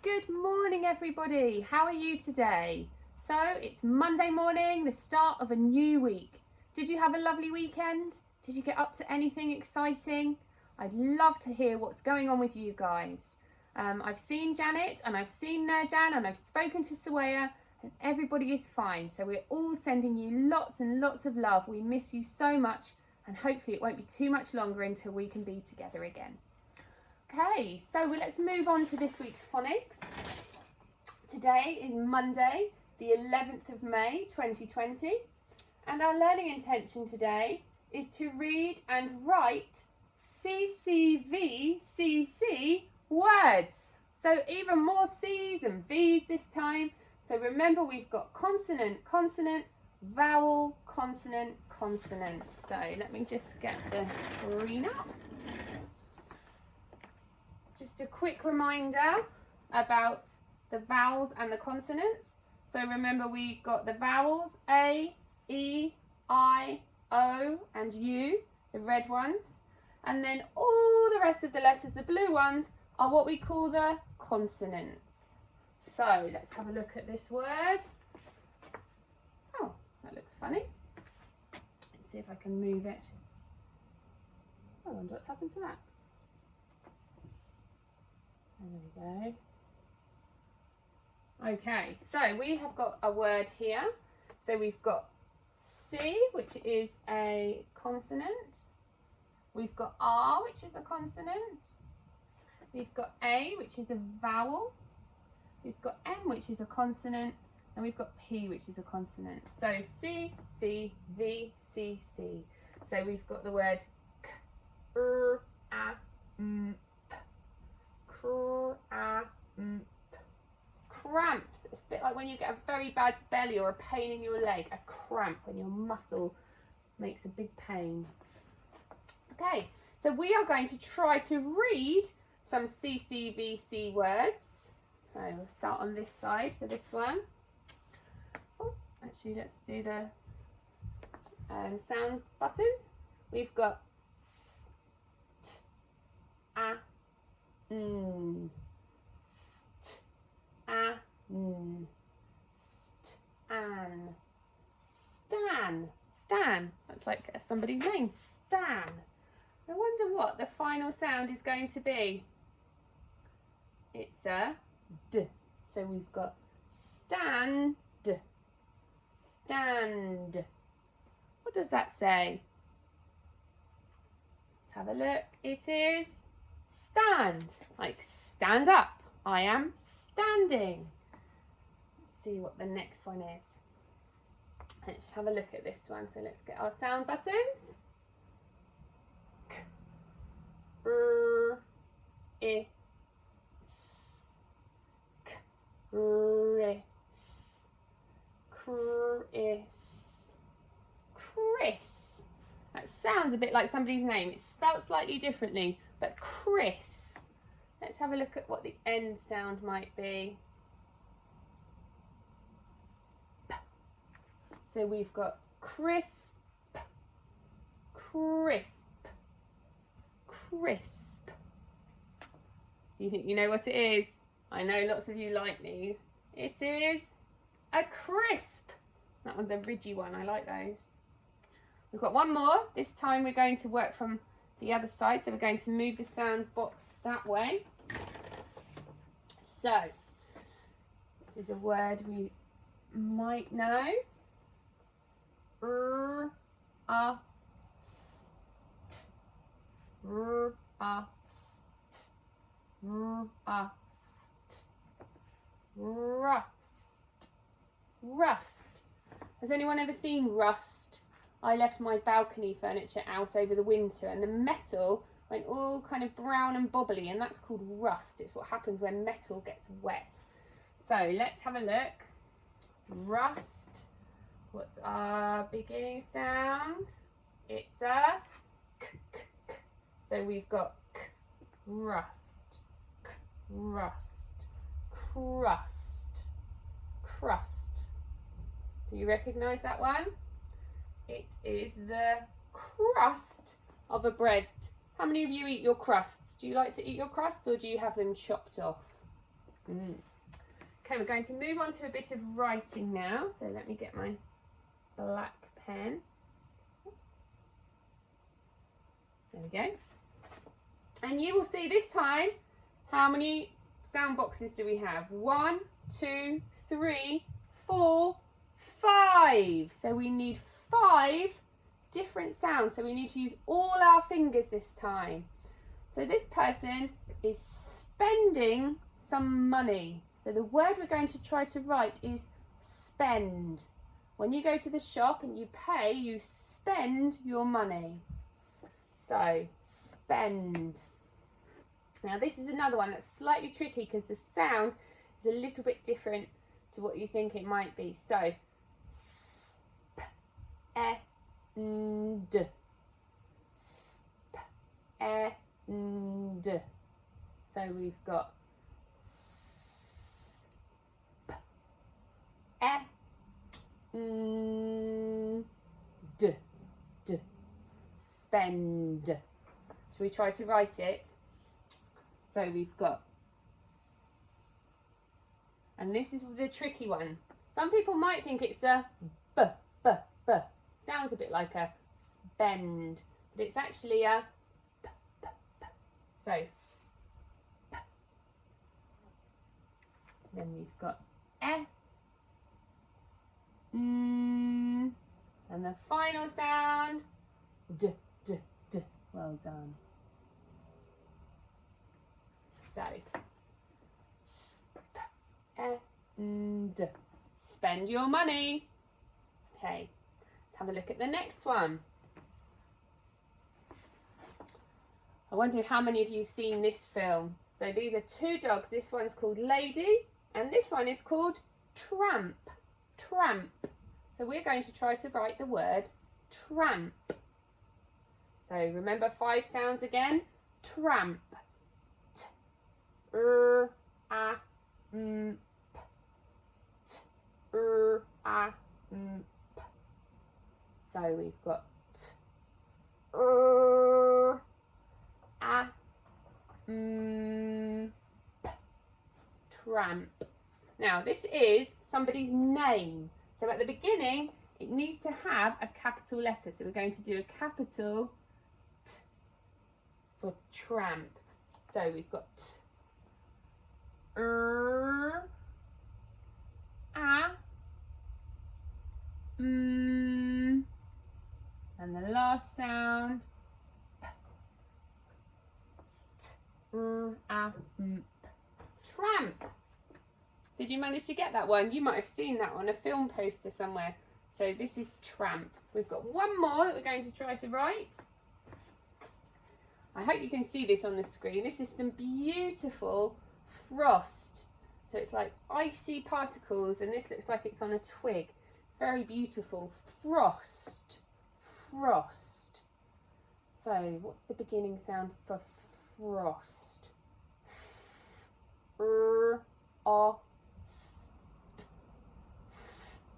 Good morning everybody, how are you today? So it's Monday morning, the start of a new week. Did you have a lovely weekend? Did you get up to anything exciting? I'd love to hear what's going on with you guys. I've seen Janet and I've seen Nurjan and I've spoken to Sawaya and everybody is fine. So we're all sending you lots and lots of love. We miss you so much and hopefully it won't be too much longer until we can be together again. Okay, so let's move on to this week's phonics. Today is Monday, the 11th of May 2020, and our learning intention today is to read and write CCVCC words. So even more C's and V's this time. So remember we've got consonant, consonant, vowel, consonant, consonant. So let me just get the screen up. Just a quick reminder about the vowels and the consonants. So remember we've got the vowels A, E, I, O and U, the red ones. And then all the rest of the letters, the blue ones, are what we call the consonants. So let's have a look at this word. Oh, that looks funny. Let's see if I can move it. I wonder what's happened to that. There we go. Okay, so we have got a word here. So we've got C, which is a consonant. We've got R, which is a consonant. We've got A, which is a vowel. We've got M, which is a consonant. And we've got P, which is a consonant. So C, C, V, C, C. So we've got the word K, R, A, M, P. Cramps. It's a bit like when you get a very bad belly or a pain in your leg, a cramp when your muscle makes a big pain. Okay, so we are going to try to read some CCVC words. So we'll start on this side for this one. Oh, actually, let's do the sound buttons. We've got S, T, A, N, st, a, n, stan, stan, stan. That's like somebody's name, Stan. I wonder what the final sound is going to be. It's a D. So we've got stand, stand. What does that say? Let's have a look. It is stand, like stand up. I am standing. Let's see what the next one is. Let's have a look at this one. So let's get our sound buttons. K, R, I, S, K, R, I, S, Chris, Chris. That sounds a bit like somebody's name. It's spelled slightly differently, but Chris. Let's have a look at what the end sound might be. P. So we've got crisp, crisp, crisp. Do you think you know what it is? I know lots of you like these. It is a crisp. That one's a ridgy one. I like those. We've got one more. This time we're going to work from the other side, so we're going to move the sound box that way. So this is a word we might know. R, a, st, r, a, st, r, a, st, rust, rust. Has anyone ever seen rust? I left my balcony furniture out over the winter and the metal went all kind of brown and bobbly, and that's called rust. It's what happens when metal gets wet. So let's have a look. Rust. What's our beginning sound? It's a k, k, k. So we've got k, rust, k, rust, crust, crust. Do you recognise that one? It is the crust of a bread. How many of you eat your crusts? Do you like to eat your crusts or do you have them chopped off? Okay, we're going to move on to a bit of writing now. So let me get my black pen. Oops. There we go. And you will see this time how many sound boxes do we have? 1, 2, 3, 4, 5. So we need 5 different sounds. So we need to use all our fingers this time. So this person is spending some money. So the word we're going to try to write is spend. When you go to the shop and you pay, you spend your money. So spend. Now this is another one that's slightly tricky because the sound is a little bit different to what you think it might be. So spend. Spend. So we've got spend. Shall we try to write it? So we've got, and this is the tricky one. Some people might think it's a b. Sounds a bit like a spend, but it's actually a p. So sp. Then we've got and the final sound d. Well done. So spend. Spend your money. Okay, let's have a look at the next one. I wonder how many of you have seen this film. So these are 2 dogs. This one's called Lady and this one is called Tramp. Tramp. So we're going to try to write the word tramp. So remember 5 sounds again. Tramp. T, r, a, m, p. T, r, a, m, p. So we've got t, r, a, m, p. Tramp. Now this is somebody's name. So at the beginning, it needs to have a capital letter. So we're going to do a capital T for tramp. So we've got T, R, A, M, and the last sound P, T, R, A, M, P. Tramp. Did you manage to get that one? You might have seen that on a film poster somewhere. So this is tramp. We've got one more that we're going to try to write. I hope you can see this on the screen. This is some beautiful frost. So it's like icy particles and this looks like it's on a twig. Very beautiful. Frost. Frost. So what's the beginning sound for frost? R, O, st.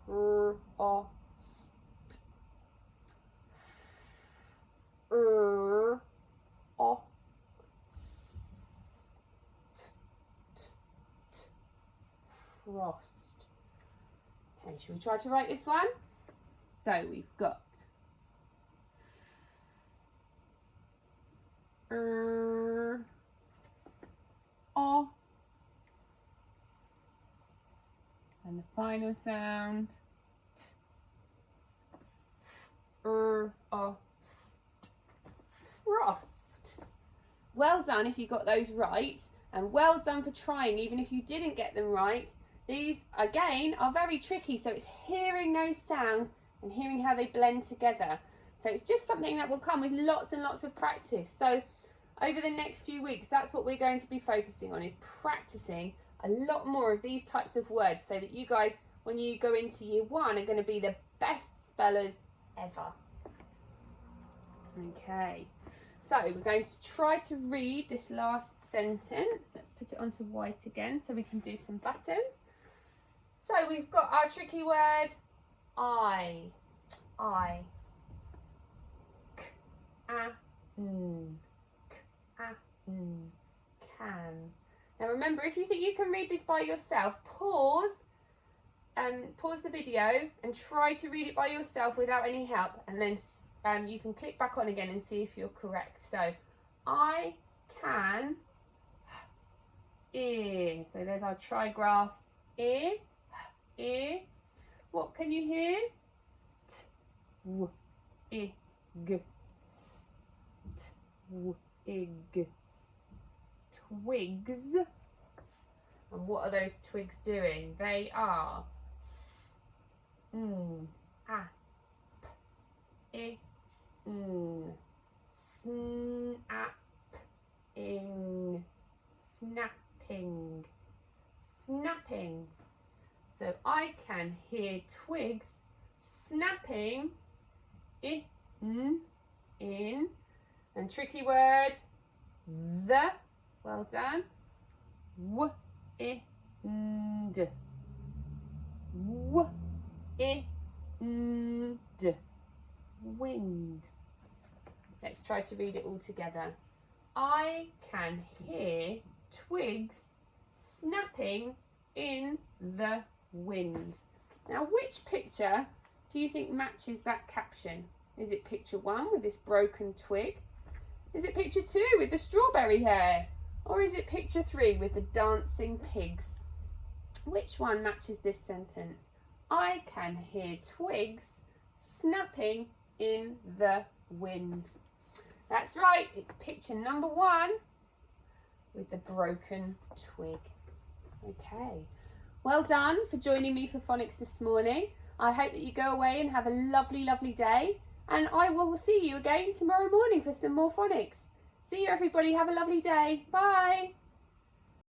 R, O, st. R, O, st. Frost. Okay, shall we try to write this one? So we've got O, and the final sound T, O, st. Frost. Well done if you got those right, and well done for trying even if you didn't get them right. These again are very tricky, so it's hearing those sounds and hearing how they blend together. So it's just something that will come with lots and lots of practice. So over the next few weeks, that's what we're going to be focusing on, is practicing a lot more of these types of words so that you guys, when you go into year 1, are going to be the best spellers ever. Okay, so we're going to try to read this last sentence. Let's put it onto white again so we can do some buttons. So we've got our tricky word, I. K, a, n. K, a, n. Can. Now remember, if you think you can read this by yourself, pause the video and try to read it by yourself without any help, and then you can click back on again and see if you're correct. So I can ear. So there's our trigraph. Ear, ear. What can you hear? T, w, I, g, s. T, w, I, g, s. Twigs. And what are those twigs doing? They are s, n, a, p, I, n, snap, ing, snapping, snapping. So I can hear twigs snapping in, and tricky word, the, well done, w, I, d, w, I, d, wind. Let's try to read it all together. I can hear twigs snapping in the wind. Now, which picture do you think matches that caption? Is it picture 1 with this broken twig? Is it picture 2 with the strawberry hair? Or is it picture 3 with the dancing pigs? Which one matches this sentence? I can hear twigs snapping in the wind. That's right, it's picture number 1 with the broken twig. Okay, well done for joining me for phonics this morning. I hope that you go away and have a lovely, lovely day, and I will see you again tomorrow morning for some more phonics. See you everybody, have a lovely day. Bye.